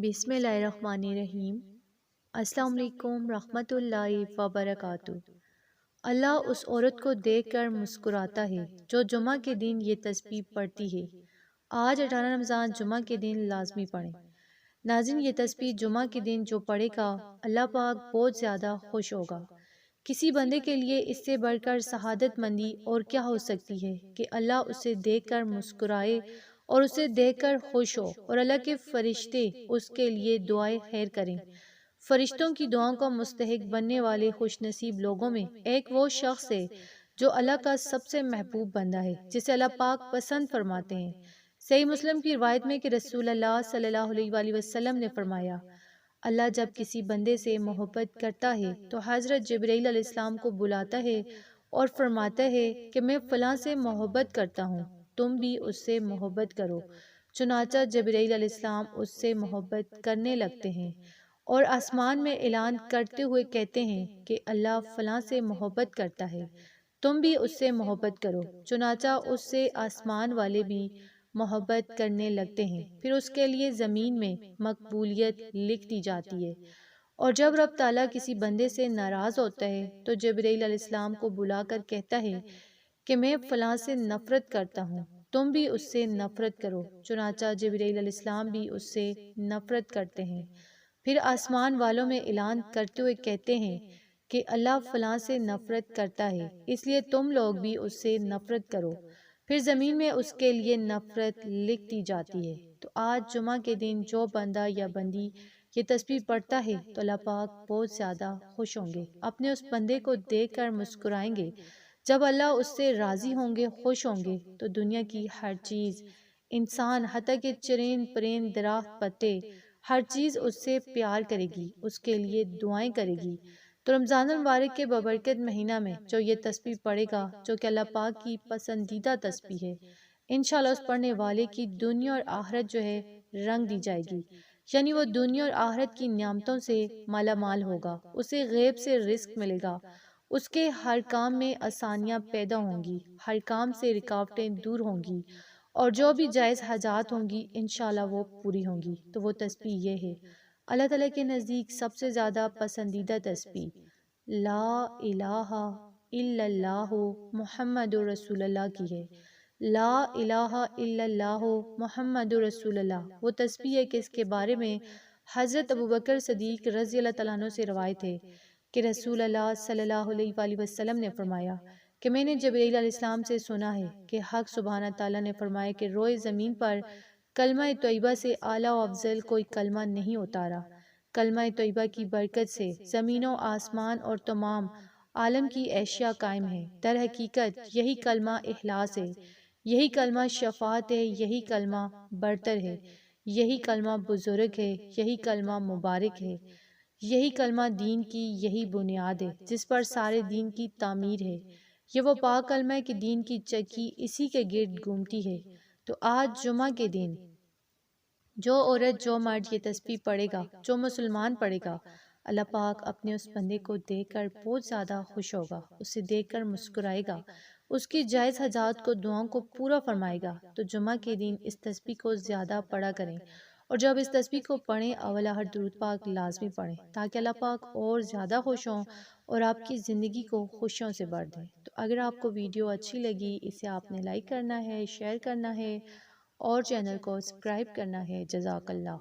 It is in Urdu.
بسم اللہ الرحمن الرحیم۔ السلام علیکم رحمۃ اللہ وبرکاتہ۔ اللہ اس عورت کو دیکھ کر مسکراتا ہے جو جمعہ کے دن یہ تسبیح پڑھتی ہے۔ آج 18 رمضان جمعہ کے دن لازمی پڑھیں۔ ناظرین، یہ تسبیح جمعہ کے دن جو پڑھے گا اللہ پاک بہت زیادہ خوش ہوگا۔ کسی بندے کے لیے اس سے بڑھ کر سعادت مندی اور کیا ہو سکتی ہے کہ اللہ اسے دیکھ کر مسکرائے اور اسے دیکھ کر خوش ہو، اور اللہ کے فرشتے اس کے لیے دعائیں خیر کریں۔ فرشتوں کی دعاؤں کا مستحق بننے والے خوش نصیب لوگوں میں ایک وہ شخص ہے جو اللہ کا سب سے محبوب بندہ ہے، جسے اللہ پاک پسند فرماتے ہیں۔ صحیح مسلم کی روایت میں کہ رسول اللہ صلی اللہ علیہ وآلہ وسلم نے فرمایا، اللہ جب کسی بندے سے محبت کرتا ہے تو حضرت جبرائیل علیہ السلام کو بلاتا ہے اور فرماتا ہے کہ میں فلاں سے محبت کرتا ہوں، تم بھی اس سے محبت کرو۔ چنانچہ جبرائیل علیہ السلام اس سے محبت کرنے لگتے ہیں اور آسمان میں اعلان کرتے ہوئے کہتے ہیں کہ اللہ فلاں سے محبت کرتا ہے، تم بھی اس سے محبت کرو۔ چنانچہ اس سے آسمان والے بھی محبت کرنے لگتے ہیں، پھر اس کے لیے زمین میں مقبولیت لکھ دی جاتی ہے۔ اور جب رب تعالیٰ کسی بندے سے ناراض ہوتا ہے تو جبرائیل علیہ السلام کو بلا کر کہتا ہے کہ میں فلاں سے نفرت کرتا ہوں، تم بھی اس سے نفرت کرو۔ چنانچہ جبرائیل علیہ السلام بھی اس سے نفرت کرتے ہیں، پھر آسمان والوں میں اعلان کرتے ہوئے کہتے ہیں کہ اللہ فلاں سے نفرت کرتا ہے، اس لیے تم لوگ بھی اس سے نفرت کرو۔ پھر زمین میں اس کے لیے نفرت لکھ دی جاتی ہے۔ تو آج جمعہ کے دن جو بندہ یا بندی یہ تسبیح پڑھتا ہے تو اللہ پاک بہت زیادہ خوش ہوں گے، اپنے اس بندے کو دیکھ کر مسکرائیں گے۔ جب اللہ اس سے راضی ہوں گے، خوش ہوں گے، تو دنیا کی ہر چیز، انسان، حتیٰ کہ چرند پرند درخت پتے، ہر چیز اس سے پیار کرے گی، اس کے لیے دعائیں کرے گی۔ تو رمضان المبارک کے بابرکت مہینہ میں جو یہ تسبیح پڑھے گا، جو کہ اللہ پاک کی پسندیدہ تسبیح ہے، انشاءاللہ اس پڑھنے والے کی دنیا اور آخرت جو ہے رنگ دی جائے گی، یعنی وہ دنیا اور آخرت کی نعمتوں سے مالا مال ہوگا، اسے غیب سے رزق ملے گا، اس کے ہر کام میں آسانیاں پیدا ہوں گی، ہر کام سے رکاوٹیں دور ہوں گی، اور جو بھی جائز حاجات ہوں گی انشاءاللہ وہ پوری ہوں گی۔ تو وہ تسبیح یہ ہے، اللہ تعالیٰ کے نزدیک سب سے زیادہ پسندیدہ تسبیح لا الہ الا اللہ محمد رسول اللہ کی ہے۔ لا الہ الا اللہ محمد رسول اللہ وہ تسبیح ہے کہ اس کے بارے میں حضرت ابوبکر صدیق رضی اللہ تعالیٰ عنہ سے روایت ہے کہ رسول اللہ صلی اللہ علیہ وآلہ وسلم نے فرمایا کہ میں نے جبرائیل علیہ السلام سے سنا ہے کہ حق سبحانہ تعالیٰ نے فرمایا کہ روئے زمین پر کلمہ طیبہ سے اعلیٰ و افضل کوئی کلمہ نہیں اتارا۔ کلمہ طیبہ کی برکت سے زمین و آسمان اور تمام عالم کی اشیاء قائم ہیں۔ در حقیقت یہی کلمہ اخلاص ہے، یہی کلمہ شفاعت ہے، یہی کلمہ برتر ہے، یہی کلمہ بزرگ ہے، یہی کلمہ مبارک ہے، یہی کلمہ دین کی یہی بنیاد ہے جس پر سارے دین کی تعمیر ہے۔ یہ وہ پاک کلمہ ہے کہ دین کی چکی اسی کے گرد گھومتی ہے۔ تو آج جمعہ کے دن جو عورت جو مرد یہ تسبیح پڑھے گا، جو مسلمان پڑھے گا، اللہ پاک اپنے اس بندے کو دیکھ کر بہت زیادہ خوش ہوگا، اسے دیکھ کر مسکرائے گا، اس کی جائز حاجات کو، دعاؤں کو پورا فرمائے گا۔ تو جمعہ کے دن اس تسبیح کو زیادہ پڑھا کریں، اور جب اس تسبیح کو پڑھیں اول ہر درود پاک لازمی پڑھیں تاکہ اللہ پاک اور زیادہ خوش ہوں اور آپ کی زندگی کو خوشیوں سے بھر دیں۔ تو اگر آپ کو ویڈیو اچھی لگی، اسے آپ نے لائک کرنا ہے، شیئر کرنا ہے اور چینل کو سبسکرائب کرنا ہے۔ جزاک اللہ۔